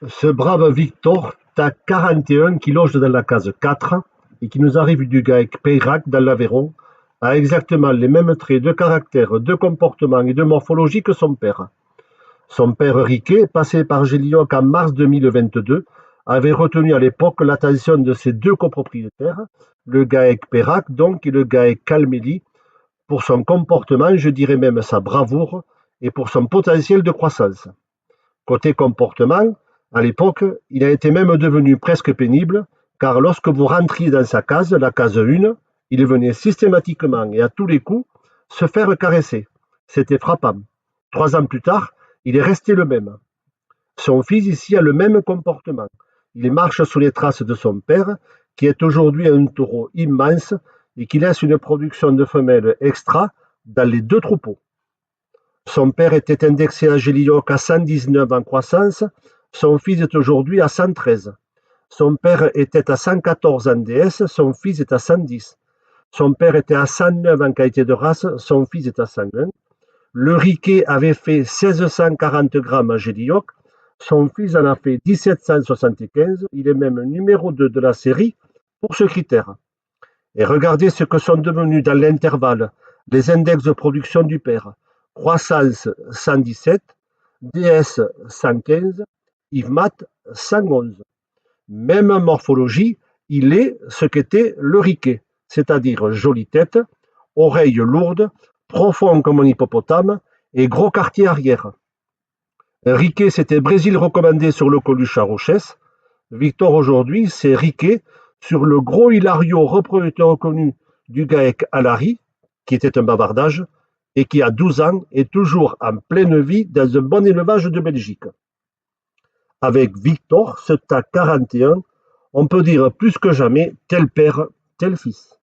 Ce brave Victor, t'as 41 qui loge dans la case 4 et qui nous arrive du GAEC Peyrac dans l'Aveyron, a exactement les mêmes traits de caractère, de comportement et de morphologie que son père. Son père Riquet, passé par Gélioc en mars 2022, avait retenu à l'époque l'attention de ses deux copropriétaires, le GAEC Peyrac donc et le GAEC Calmélie, pour son comportement, je dirais même sa bravoure, et pour son potentiel de croissance. Côté comportement, à l'époque, il a été même devenu presque pénible, car lorsque vous rentriez dans sa case, la case 1, il venait systématiquement et à tous les coups se faire caresser. C'était frappant. 3 ans plus tard, il est resté le même. Son fils ici a le même comportement. Il marche sous les traces de son père, qui est aujourd'hui un taureau immense et qui laisse une production de femelles extra dans les deux troupeaux. Son père était indexé à Gélioc à 119 en croissance, son fils est aujourd'hui à 113. Son père était à 114 en DS, son fils est à 110. Son père était à 109 en qualité de race, son fils est à 101. Le Riquet avait fait 1640 grammes à Gélioc, son fils en a fait 1775, il est même numéro 2 de la série pour ce critère. Et regardez ce que sont devenus dans l'intervalle les index de production du père. Croissance 117, DS 115, IVMAT 111. Même morphologie, il est ce qu'était le Riquet, c'est-à-dire jolie tête, oreilles lourdes, profond comme un hippopotame et gros quartier arrière. Riquet, c'était Brésil recommandé sur le Coluche à Rochesse. Victor aujourd'hui, c'est Riquet sur le gros Hilario, reproducteur reconnu du GAEC Alary, qui était un bavardage, et qui a 12 ans est toujours en pleine vie dans un bon élevage de Belgique. Avec Victor, ce tas 41, on peut dire plus que jamais tel père, tel fils.